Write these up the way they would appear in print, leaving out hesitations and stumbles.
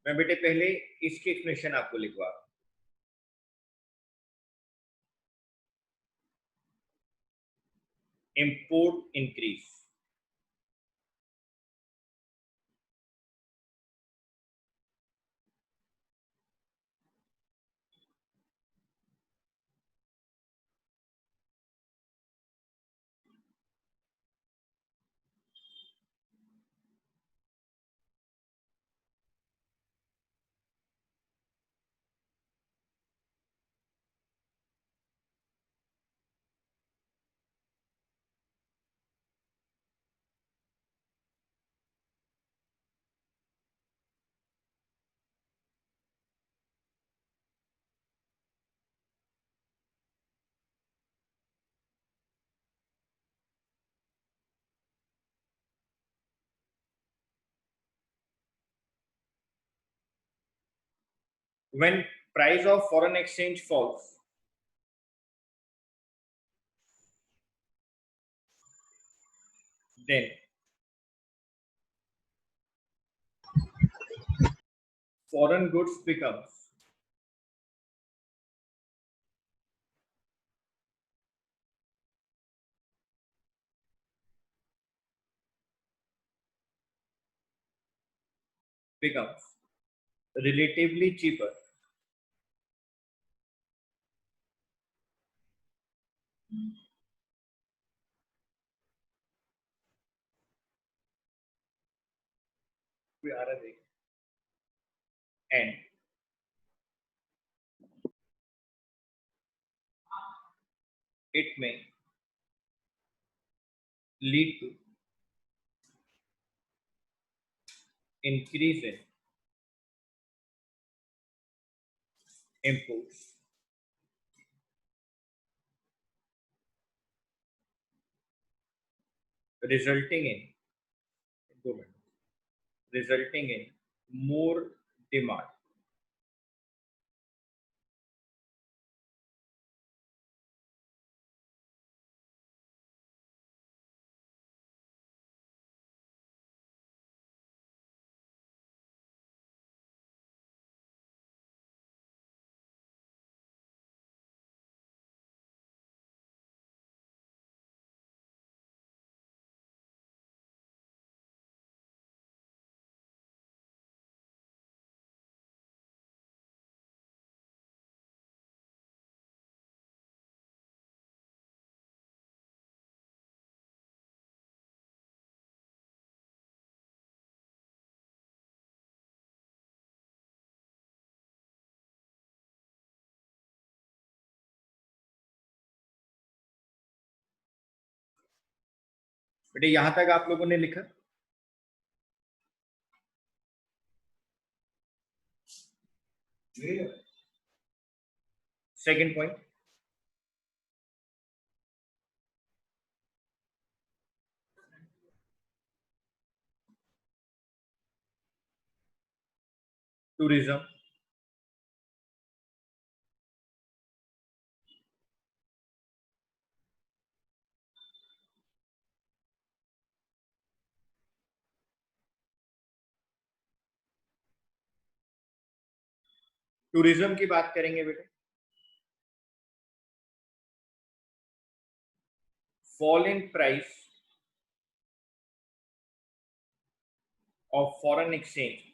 मैं बेटे पहले इसकी एक्सप्लेनेशन आपको लिखवा, import increase, when price of foreign exchange falls, then foreign goods becomes relatively cheaper. And it may lead to increase in imports, resulting in resulting in more demand. बेटे यहां तक आप लोगों ने लिखा? सेकंड पॉइंट, टूरिज्म, टूरिज्म की बात करेंगे बेटे। Fall in price of foreign exchange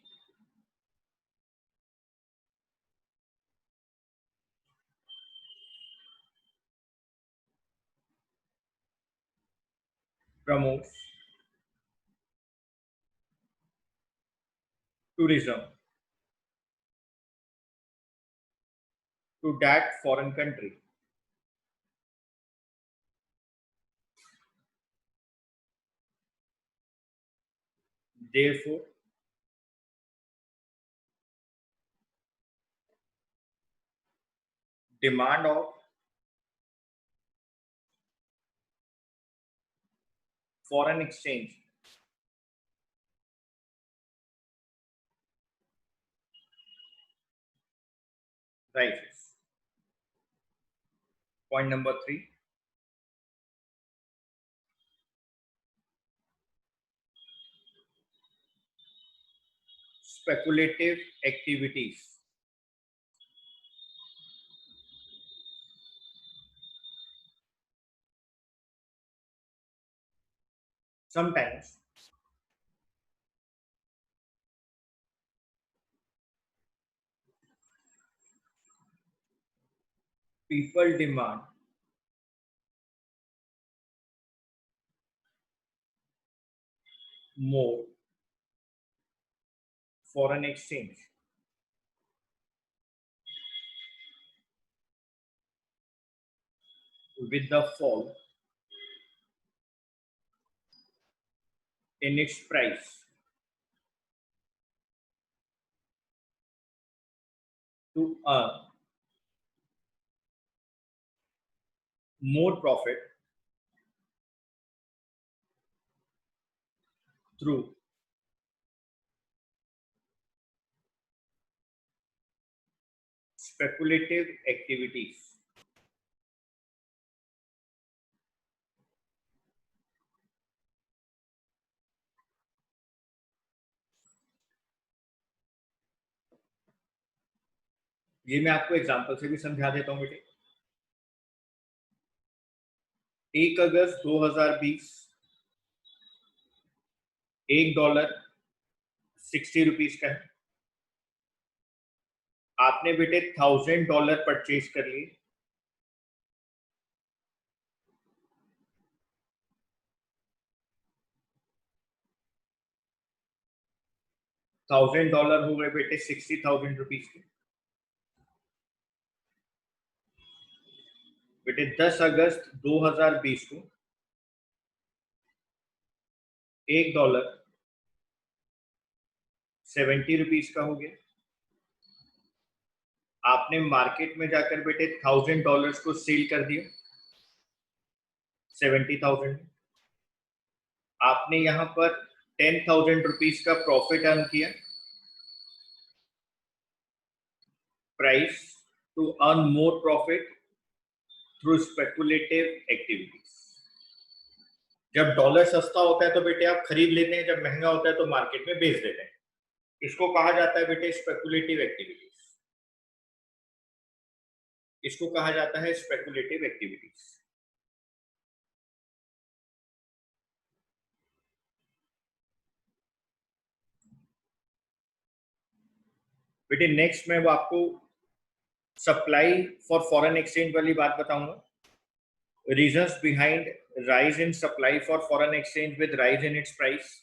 promotes tourism to that foreign country. Therefore, demand of foreign exchange rises. Point number 3, speculative activities. Sometimes people demand more foreign exchange. With the fall in its price, to earn more profit through speculative activities. ये मैं आपको example से भी समझा देता हूं बेटे। 1 अगस्त 2020 $1 ₹60 का है। आपने बेटे $1000 परचेज कर लिए। $1000 हो गए बेटे ₹60,000 के। बेटे 10 अगस्त 2020 को $1 ₹70 का हो गया। आपने मार्केट में जाकर बेटे $1000 को सेल कर दिया 70,000। आपने यहां पर ₹10,000 का प्रॉफिट अर्न किया। Price to earn more profit through speculative activities. जब डॉलर सस्ता होता है तो बेटे आप खरीद लेते हैं, जब महंगा होता है तो मार्केट में बेच देते हैं। इसको कहा जाता है बेटे स्पेकुलेटिव एक्टिविटीज। इसको कहा जाता है स्पेकुलेटिव एक्टिविटीज। बेटे नेक्स्ट मैं वो आपको सप्लाई फॉर फॉरेन एक्सचेंज वाली बात बताऊंगा। Reasons behind rise in supply for foreign exchange with rise in its price.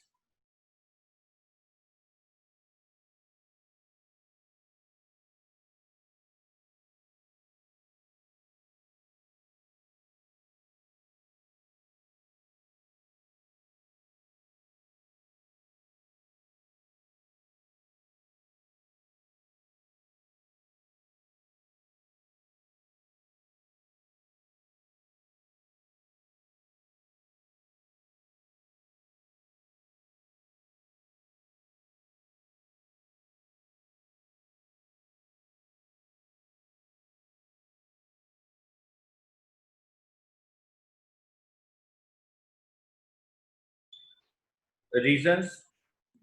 Reasons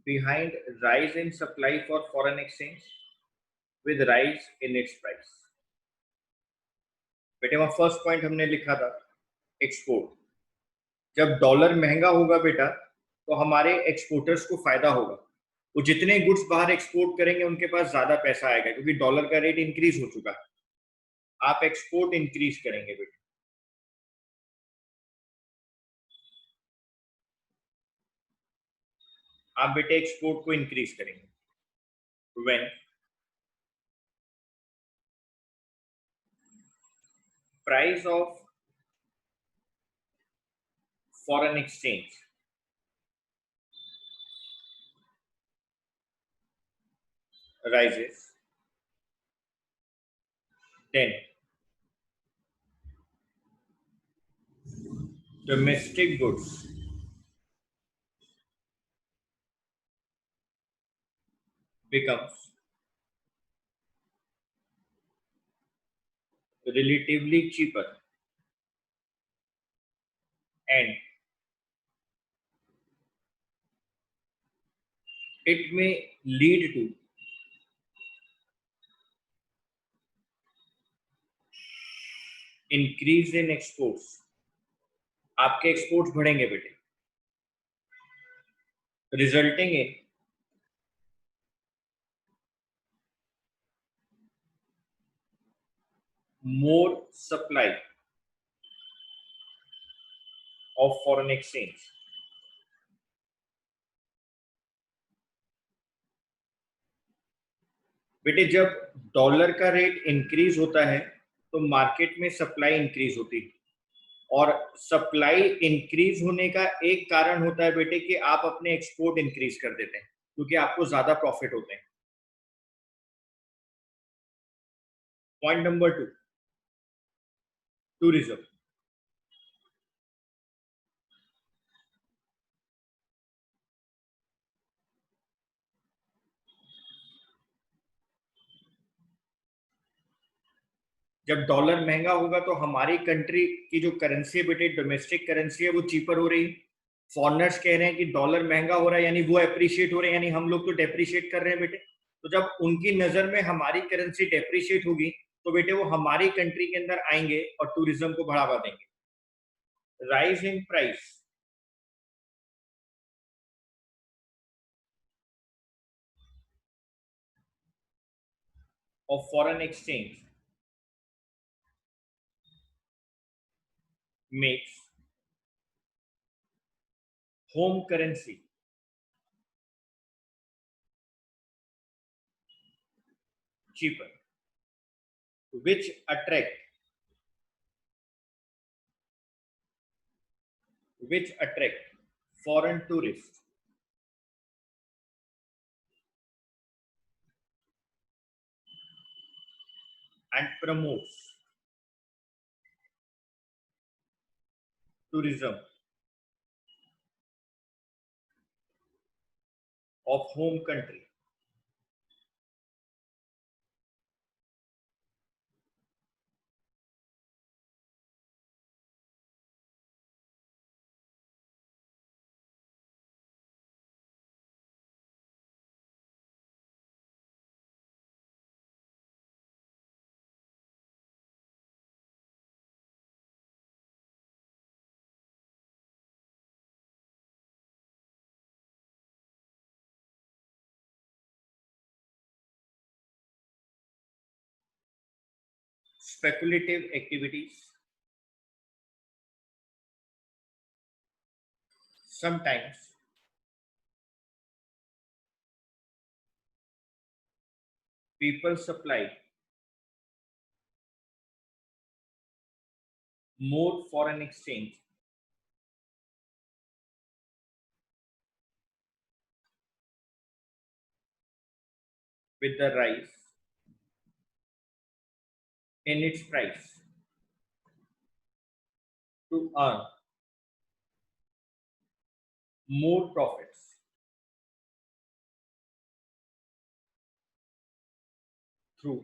behind rise in supply for foreign exchange with rise in its price. बेटे वहां first point हमने लिखा था export. जब dollar महंगा होगा बेटा तो हमारे एक्सपोर्टर्स को फायदा होगा। वो जितने गुड्स बाहर एक्सपोर्ट करेंगे उनके पास ज्यादा पैसा आएगा, क्योंकि डॉलर का रेट इंक्रीज हो चुका है। आप एक्सपोर्ट इंक्रीज करेंगे बेटा। आप बेटे एक्सपोर्ट को इंक्रीज करेंगे when price of foreign exchange rises, then domestic goods becomes relatively cheaper and it may lead to increase in exports. आपके एक्सपोर्ट्स बढ़ेंगे बेटे, resulting in more supply of foreign exchange. बेटे जब डॉलर का rate increase होता है तो market में सप्लाई इंक्रीज होती है, और सप्लाई इंक्रीज होने का एक कारण होता है बेटे कि आप अपने एक्सपोर्ट इंक्रीज कर देते हैं क्योंकि आपको ज्यादा प्रॉफिट होते हैं. Point number 2, tourism. जब डॉलर महंगा होगा तो हमारी कंट्री की जो करेंसी है बेटे, डोमेस्टिक करेंसी है, वो चीपर हो रही. फॉरेनर्स कह रहे हैं कि डॉलर महंगा हो रहा है, यानी वो एप्रिशिएट हो रहे हैं, यानी हम लोग तो डेप्रिशिएट कर रहे हैं बेटे. तो जब उनकी नजर में हमारी करेंसी डेप्रिशिएट होगी तो बेटे वो हमारी कंट्री के अंदर आएंगे और टूरिज्म को बढ़ावा देंगे. Rise in price of foreign exchange makes home currency cheaper, which attract foreign tourists and promotes tourism of home country. Speculative activities sometimes people supply more foreign exchange with the rise in its price to earn more profits through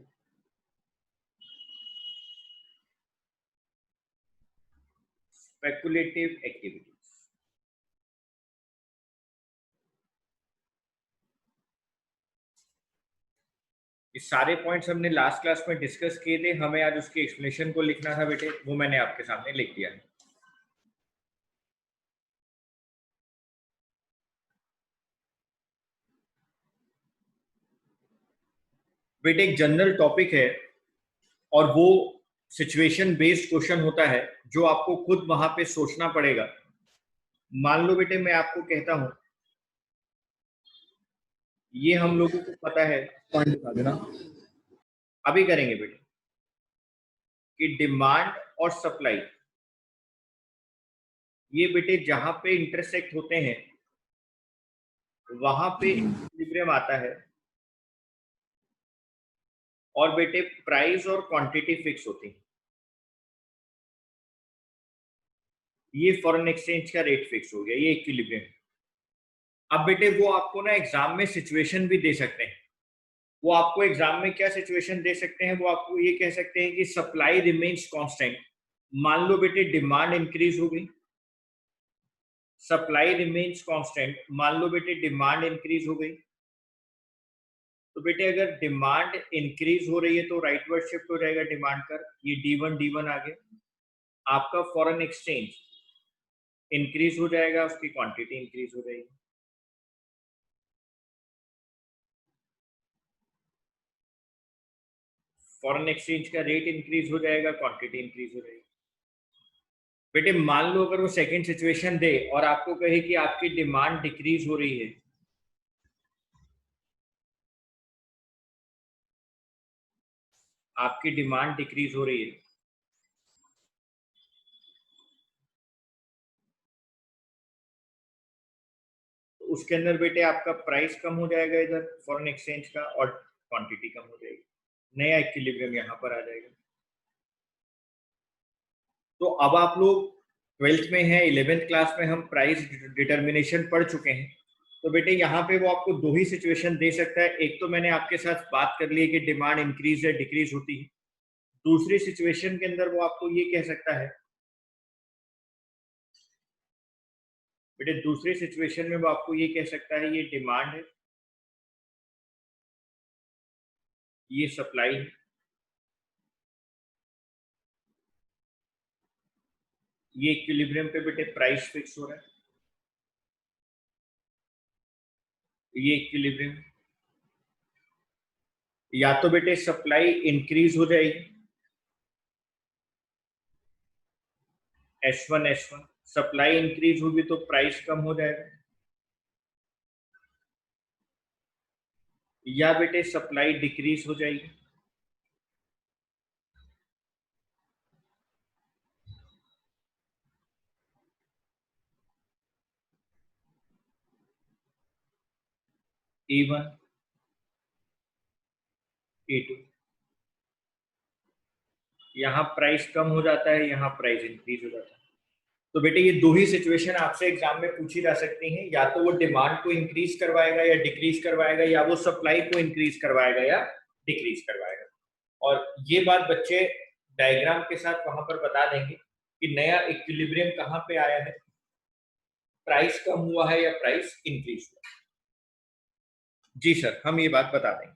speculative activities. ये सारे points हमने last class में discuss किए थे, हमें आज उसके explanation को लिखना था बेटे, वो मैंने आपके सामने लिख दिया है. बेटे एक जनरल टॉपिक है और वो सिचुएशन बेस्ड क्वेश्चन होता है जो आपको खुद वहां पे सोचना पड़ेगा. मान लो बेटे मैं आपको कहता हूं, ये हम लोगों को पता है, पॉइंट दिखा देना, अभी करेंगे बेटे, कि डिमांड और सप्लाई ये बेटे जहां पे इंटरसेक्ट होते हैं वहां पे इक्विलिब्रियम आता है, और बेटे प्राइस और क्वांटिटी फिक्स होती है. ये फॉरेन एक्सचेंज का रेट फिक्स हो गया, ये इक्विलिब्रियम. अब बेटे वो आपको ना एग्जाम में सिचुएशन भी दे सकते हैं. वो आपको एग्जाम में क्या सिचुएशन दे सकते हैं, वो आपको ये कह सकते हैं कि सप्लाई रिमेन्स कांस्टेंट. मान लो बेटे डिमांड इंक्रीज हो गई, सप्लाई रिमेन्स कांस्टेंट, मान लो बेटे डिमांड इंक्रीज हो गई, तो बेटे अगर डिमांड इंक्रीज हो रही है तो राइटवर्ड शिफ्ट हो जाएगा डिमांड का, ये D1 आ गया। आपका फॉरेन एक्सचेंज इंक्रीज हो जाएगा, उसकी क्वांटिटी इंक्रीज हो जाएगी। फॉरेन एक्सचेंज का रेट इंक्रीज हो जाएगा, क्वांटिटी इंक्रीज हो जाएगी। बेटे मान लो अगर वो सेकंड सिचुएशन दे और आपको कहे कि आपकी डिमांड डिक्रीज हो रही है, आपकी डिमांड डिक्रीज हो रही है, तो उसके अंदर बेटे आपका प्राइस कम हो जाएगा इधर फॉरेन एक्सचेंज का, और क्वांटिटी कम हो जाएगी, नया इक्विलिब्रियम यहाँ पर आ जाएगा। तो अब आप लोग 12th में हैं, 11th क्लास में हम प्राइस डिटर्मिनेशन पढ़ चुके हैं। तो बेटे यहाँ पे वो आपको दो ही सिचुएशन दे सकता है। एक तो मैंने आपके साथ बात कर ली है कि डिमांड इंक्रीज या डिक्रीज होती है। दूसरी सिचुएशन के अंदर वो आपको ये कह सकता है, बेटे दूसरी सिचुएशन में वो आपको ये कह सकता है ये डिमांड है, ये सप्लाई है, ये इक्विलिब्रियम पे बेटे प्राइस फिक्स हो रहा है, ये इक्विलिब्रियम। या तो बेटे सप्लाई इंक्रीज हो जाएगी, S1 सप्लाई इंक्रीज होगी तो प्राइस कम हो जाएगा, या बेटे सप्लाई डिक्रीज हो जाएगी, E1 E2। यहाँ प्राइस कम हो जाता है, यहाँ प्राइस इंक्रीज हो जाता है। तो बेटे ये दो ही सिचुएशन आपसे एग्जाम में पूछी जा सकती हैं, या तो वो डिमांड को इंक्रीज करवाएगा या डिक्रीज करवाएगा, या वो सप्लाई को इंक्रीज करवाएगा या डिक्रीज करवाएगा। और ये बात बच्चे डायग्राम के साथ वहां पर बता देंगे कि नया इक्विलिब्रियम कहाँ पे आया है, प्राइस कम हुआ है या प्राइस इंक्रीज हुआ है। जी सर, हम ये बात बता देंगे।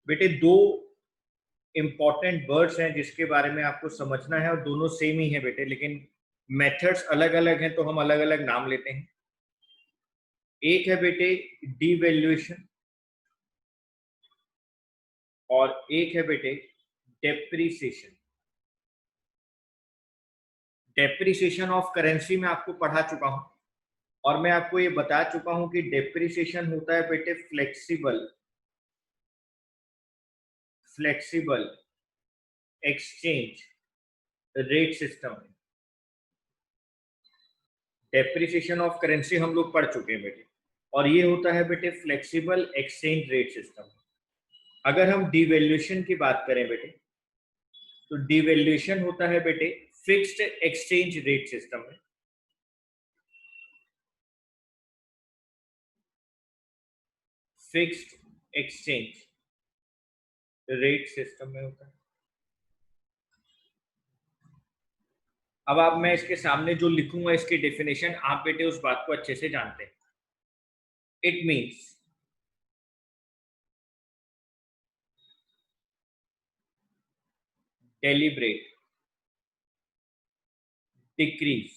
बेटे दो इंपॉर्टेंट वर्ड्स हैं जिसके बारे में आपको समझना है, और दोनों सेम ही है बेटे, लेकिन मेथड्स अलग अलग हैं तो हम अलग अलग नाम लेते हैं। एक है बेटे डिवैल्यूएशन, और एक है बेटे डेप्रिसिएशन। डेप्रिसिएशन ऑफ करेंसी में आपको पढ़ा चुका हूं, और मैं आपको ये बता चुका हूं कि डेप्रिसिएशन होता है बेटे flexible exchange rate system. Depreciation of currency हम लोग पढ़ चुके हैं बेटे, और ये होता है बेटे फ्लेक्सिबल एक्सचेंज रेट सिस्टम। अगर हम डिवैल्यूएशन की बात करें बेटे, तो डिवैल्यूएशन होता है बेटे फिक्स्ड एक्सचेंज रेट सिस्टम में। फिक्स्ड एक्सचेंज रेट सिस्टम में होता है। अब आप, मैं इसके सामने जो लिखूंगा इसकी डेफिनेशन, आप बेटे उस बात को अच्छे से जानते हैं। It means deliberate decrease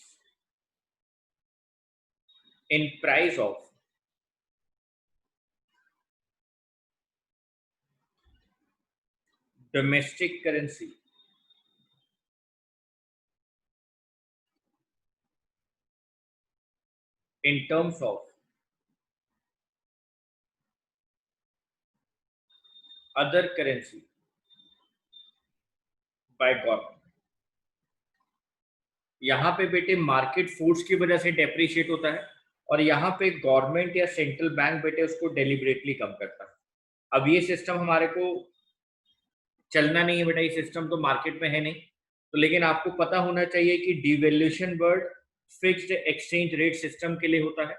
in price of domestic currency in terms of other currency by government। यहाँ पे बेटे मार्केट फोर्स की वजह से डेप्रिशिएट होता है, और यहाँ पे गवर्नमेंट या सेंट्रल बैंक बेटे उसको डेलिबरेटली कम करता है। अब ये सिस्टम हमारे को चलना नहीं है बेटा, ये सिस्टम तो मार्केट में है नहीं, तो लेकिन आपको पता होना चाहिए कि devaluation word fixed exchange rate system के लिए होता है,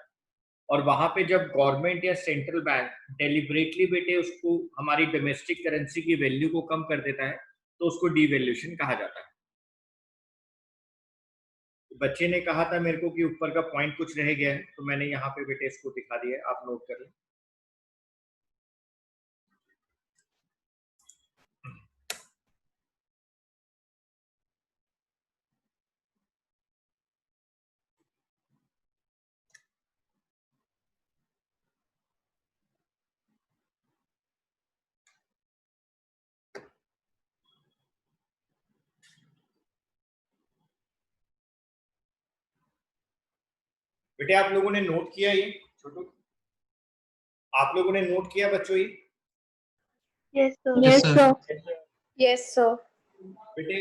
और वहां पे जब गवर्नमेंट या सेंट्रल बैंक डेलिबरेटली बेटे उसको हमारी डोमेस्टिक करेंसी की वैल्यू को कम कर देता है, तो उसको डिवैल्यूएशन कहा जाता है। बच्चे ने कहा था मेरे को कि ऊपर का पॉइंट कुछ रह गया है, तो मैंने यहाँ पे बेटे इसको दिखा दिया है, आप नोट कर लें। बेटे आप लोगों ने नोट किया ये? छोटू, आप लोगों ने नोट किया बच्चों ये? Yes, sir. Yes, sir. Yes, sir. बेटे